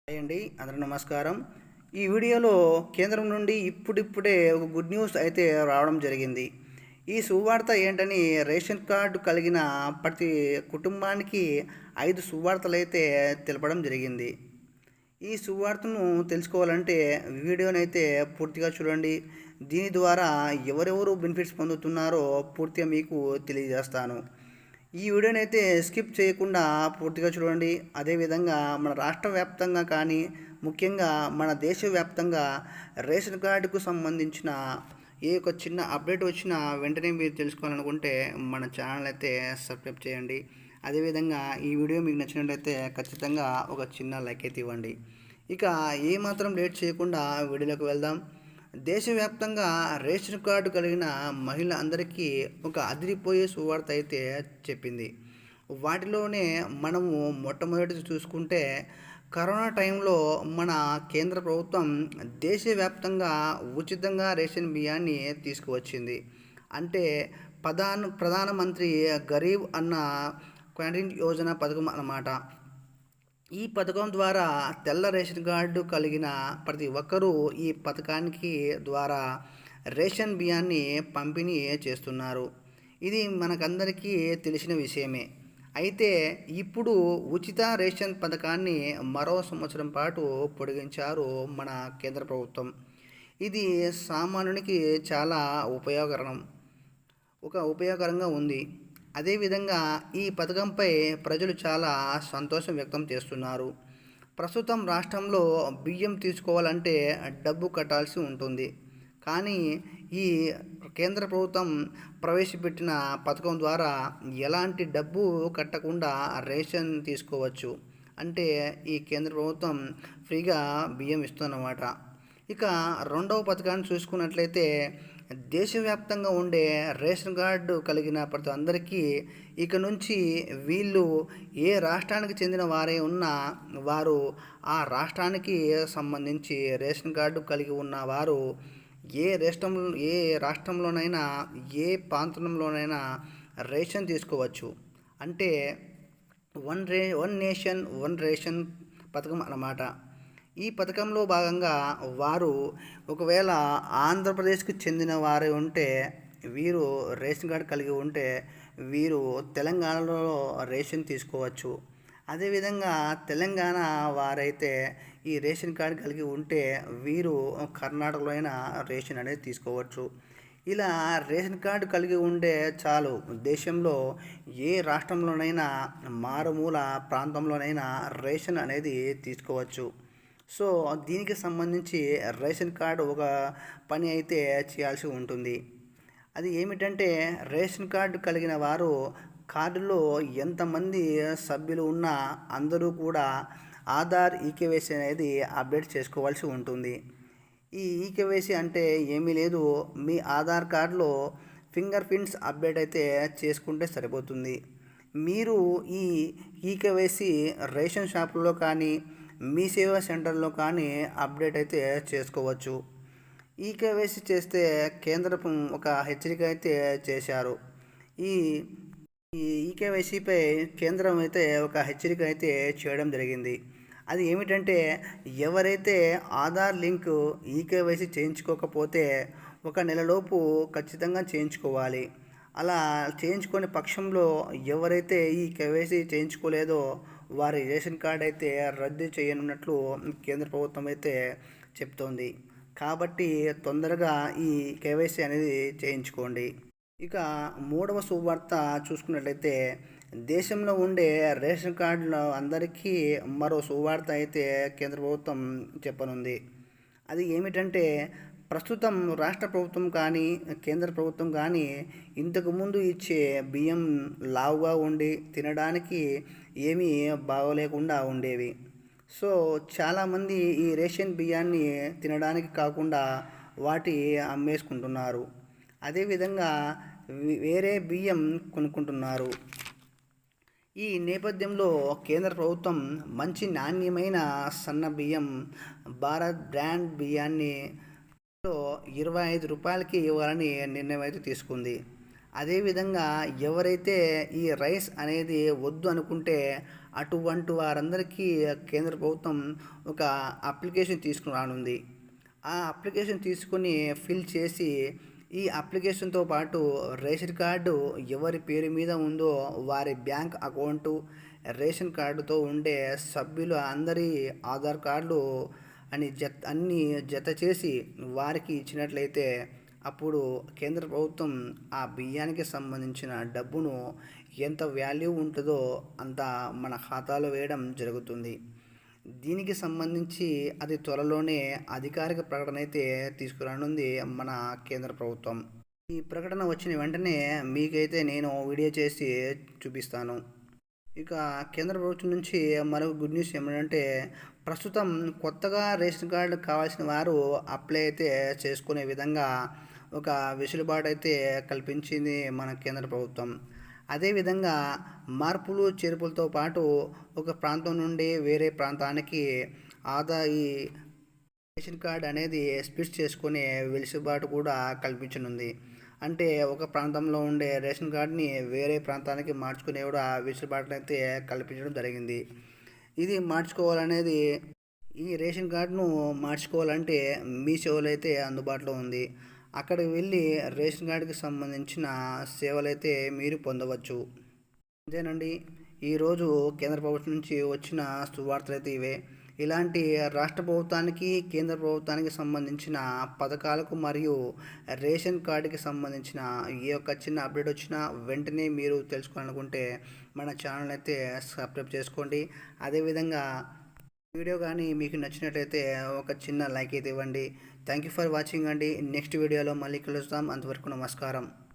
Hi అండి, అందరికీ నమస్కారం. ఈ వీడియోలో కేంద్రం నుండి ఇప్పుడిప్పుడే ఒక గుడ్ న్యూస్ అయితే రావడం జరిగింది. ఈ సువార్త ఏంటని రేషన్ కార్డు కలిగిన ప్రతి కుటుంబానికి 5 సువార్తలు అయితే తెలపడం జరిగింది. ఈ సువార్తను తెలుసుకోవాలంటే వీడియోనైతే పూర్తిగా చూడండి. దీని ద్వారా ఎవరెవరు బెనిఫిట్స్ పొందుతున్నారో పూర్తిగా మీకు తెలియజేస్తాను. ఈ వీడియోని అయితే స్కిప్ చేయకుండా పూర్తిగా చూడండి. అదేవిధంగా మన రాష్ట్ర వ్యాప్తంగా కానీ ముఖ్యంగా మన దేశవ్యాప్తంగా రేషన్ కార్డుకు సంబంధించిన ఏ ఒక చిన్న అప్డేట్ వచ్చినా వెంటనే మీరు తెలుసుకోవాలనుకుంటే మన ఛానల్ అయితే సబ్స్క్రైబ్ చేయండి. అదేవిధంగా ఈ వీడియో మీకు నచ్చినట్లయితే ఖచ్చితంగా ఒక చిన్న లైక్ అయితే ఇవ్వండి. ఇక ఏమాత్రం లేట్ చేయకుండా వీడియోలోకి వెళ్దాం. దేశవ్యాప్తంగా రేషన్ కార్డు కలిగిన మహిళ అందరికీ ఒక అదిరిపోయే సువార్త అయితే చెప్పింది. వాటిలోనే మనము మొట్టమొదటి చూసుకుంటే కరోనా టైంలో మన కేంద్ర ప్రభుత్వం దేశవ్యాప్తంగా ఉచితంగా రేషన్ బియ్యాన్ని తీసుకువచ్చింది. అంటే ప్రధానమంత్రి గరీబ్ అన్న క్యాంటీన్ యోజన పథకం అన్నమాట. ఈ పథకం ద్వారా తెల్ల రేషన్ కార్డు కలిగిన ప్రతి ఒక్కరూ ఈ పథకానికి ద్వారా రేషన్ బియ్యాన్ని పంపిణీ చేస్తున్నారు. ఇది మనకందరికీ తెలిసిన విషయమే. అయితే ఇప్పుడు ఉచిత రేషన్ పథకాన్ని మరో సంవత్సరం పాటు పొడిగించారు మన కేంద్ర ప్రభుత్వం. ఇది సామాన్యునికి చాలా ఉపయోగకరంగా ఉంది. అదేవిధంగా ఈ పథకంపై ప్రజలు చాలా సంతోషం వ్యక్తం చేస్తున్నారు. ప్రస్తుతం రాష్ట్రంలో బియ్యం తీసుకోవాలంటే డబ్బు కట్టాల్సి ఉంటుంది. కానీ ఈ కేంద్ర ప్రభుత్వం ప్రవేశపెట్టిన పథకం ద్వారా ఎలాంటి డబ్బు కట్టకుండా రేషన్ తీసుకోవచ్చు. అంటే ఈ కేంద్ర ప్రభుత్వం ఫ్రీగా బియ్యం ఇస్తుందన్నమాట. ఇక రెండవ పథకాన్ని చూసుకున్నట్లయితే దేశవ్యాప్తంగా ఉండే రేషన్ కార్డు కలిగిన ప్రతి అందరికీ ఇక నుంచి వీళ్ళు ఏ రాష్ట్రానికి చెందిన వారే ఉన్నా వారు ఆ రాష్ట్రానికి సంబంధించి రేషన్ కార్డు కలిగి ఉన్న వారు ఏ రాష్ట్రంలోనైనా ఏ ప్రాంతంలోనైనా రేషన్ తీసుకోవచ్చు. అంటే వన్ నేషన్ వన్ రేషన్ పథకం అన్నమాట. ఈ పథకంలో భాగంగా వారు ఒకవేళ ఆంధ్రప్రదేశ్కి చెందిన వారు ఉంటే వీరు రేషన్ కార్డు కలిగి ఉంటే వీరు తెలంగాణలో రేషన్ తీసుకోవచ్చు. అదేవిధంగా తెలంగాణ వారైతే ఈ రేషన్ కార్డు కలిగి ఉంటే వీరు కర్ణాటకలో అయినా రేషన్ అనేది తీసుకోవచ్చు. ఇలా రేషన్ కార్డు కలిగి ఉంటే చాలు, దేశంలో ఏ రాష్ట్రంలోనైనా మారుమూల ప్రాంతంలోనైనా రేషన్ అనేది తీసుకోవచ్చు. సో దీనికి సంబంధించి రేషన్ కార్డు ఒక పని అయితే చేయాల్సి ఉంటుంది. అది ఏమిటంటే రేషన్ కార్డు కలిగిన వారు కార్డులో ఎంతమంది సభ్యులు ఉన్నా అందరూ కూడా ఆధార్ ఈకేవైసీ అనేది అప్డేట్ చేసుకోవాల్సి ఉంటుంది. ఈ ఈకేవైసీ అంటే ఏమీ లేదు, మీ ఆధార్ కార్డులో ఫింగర్ ప్రింట్స్ అప్డేట్ అయితే చేసుకుంటే సరిపోతుంది. మీరు ఈ ఈకేవైసీ రేషన్ షాపుల్లో కానీ మీ సేవా సెంటర్లో కానీ అప్డేట్ అయితే చేసుకోవచ్చు. ఈకేవైసీ చేస్తే కేంద్రం ఒక హెచ్చరిక అయితే చేశారు. ఈ ఈకేవైసీపై కేంద్రం అయితే ఒక హెచ్చరిక అయితే చేయడం జరిగింది. అది ఏమిటంటే ఎవరైతే ఆధార్ లింక్ ఈకేవైసీ చేయించుకోకపోతే 1 నెలలోపు ఖచ్చితంగా చేయించుకోవాలి. అలా చేయించుకునే పక్షంలో ఎవరైతే ఈ కేవైసీ చేయించుకోలేదో వారి రేషన్ కార్డు అయితే రద్దు చేయనున్నట్లు కేంద్ర ప్రభుత్వం అయితే చెప్తోంది. కాబట్టి తొందరగా ఈ కేవైసీ అనేది చేయించుకోండి. ఇక మూడవ సువార్త చూసుకున్నట్లయితే దేశంలో ఉండే రేషన్ కార్డుల అందరికీ మరో సువార్త అయితే కేంద్ర ప్రభుత్వం చెప్పనుంది. అది ఏమిటంటే ప్రస్తుతం రాష్ట్ర ప్రభుత్వం కానీ కేంద్ర ప్రభుత్వం కానీ ఇంతకుముందు ఇచ్చే బియ్యం లావుగా ఉండి తినడానికి ఏమీ బాగోలేకుండా ఉండేవి. సో చాలామంది ఈ రేషన్ బియ్యాన్ని తినడానికి కాకుండా వాటి అమ్మేసుకుంటున్నారు. అదేవిధంగా వేరే బియ్యం కొనుక్కుంటున్నారు. ఈ నేపథ్యంలో కేంద్ర ప్రభుత్వం మంచి నాణ్యమైన సన్న బియ్యం భారత్ బ్రాండ్ బియ్యాన్ని 25 రూపాయలకి ఇవ్వాలని నిర్ణయం అయితే తీసుకుంది. అదేవిధంగా ఎవరైతే ఈ రైస్ అనేది వద్దు అనుకుంటే అటువంటి వారందరికీ కేంద్ర ప్రభుత్వం ఒక అప్లికేషన్ తీసుకుని రానుంది. ఆ అప్లికేషన్ తీసుకొని ఫిల్ చేసి ఈ అప్లికేషన్తో పాటు రేషన్ కార్డు ఎవరి పేరు మీద ఉందో వారి బ్యాంక్ అకౌంటు, రేషన్ కార్డుతో ఉండే సభ్యులు అందరి ఆధార్ కార్డులు అన్నీ జత చేసి వారికి ఇచ్చినట్లయితే అప్పుడు కేంద్ర ప్రభుత్వం ఆ బియ్యానికి సంబంధించిన డబ్బును ఎంత వాల్యూ ఉంటుందో అంత మన ఖాతాలో వేయడం జరుగుతుంది. దీనికి సంబంధించి అది త్వరలోనే అధికారిక ప్రకటన అయితే తీసుకురానుంది మన కేంద్ర ప్రభుత్వం. ఈ ప్రకటన వచ్చిన వెంటనే మీకైతే నేను వీడియో చేసి చూపిస్తాను. ఇక కేంద్ర ప్రభుత్వం నుంచి మరొక గుడ్ న్యూస్ ఏమిటంటే ప్రస్తుతం కొత్తగా రేషన్ కార్డు కావాల్సిన వారు అప్లై అయితే చేసుకునే విధంగా ఒక వెసులుబాటు అయితే కల్పించింది మన కేంద్ర ప్రభుత్వం. అదేవిధంగా మార్పులు చేర్పులతో పాటు ఒక ప్రాంతం నుండి వేరే ప్రాంతానికి ఈ రేషన్ కార్డ్ అనేది స్ప్లిట్ చేసుకునే వెసులుబాటు కూడా కల్పించనుంది. అంటే ఒక ప్రాంతంలో ఉండే రేషన్ కార్డుని వేరే ప్రాంతానికి మార్చుకునే కూడా వెసులుబాటును అయితే కల్పించడం జరిగింది. ఇది మార్చుకోవాలనేది ఈ రేషన్ కార్డును మార్చుకోవాలంటే మీ సేవలు అయితే అందుబాటులో ఉంది. అక్కడికి వెళ్ళి రేషన్ కార్డుకి సంబంధించిన సేవలైతే మీరు పొందవచ్చు. అంతేనండి, ఈరోజు కేంద్ర ప్రభుత్వం నుంచి వచ్చిన శుభవార్తలు అయితే ఇవే. ఇలాంటి రాష్ట్ర ప్రభుత్వానికి కేంద్ర ప్రభుత్వానికి సంబంధించిన పథకాలకు మరియు రేషన్ కార్డుకి సంబంధించిన ఏ ఒక్క చిన్న అప్డేట్ వచ్చినా వెంటనే మీరు తెలుసుకోవాలనుకుంటే మన ఛానల్ అయితే సబ్స్క్రైబ్ చేసుకోండి. అదేవిధంగా వీడియో కానీ మీకు నచ్చినట్లయితే ఒక చిన్న లైక్ అయితే ఇవ్వండి. థ్యాంక్ యూ ఫర్ వాచింగ్ అండి. నెక్స్ట్ వీడియోలో మళ్ళీ కలుస్తాం. అంతవరకు నమస్కారం.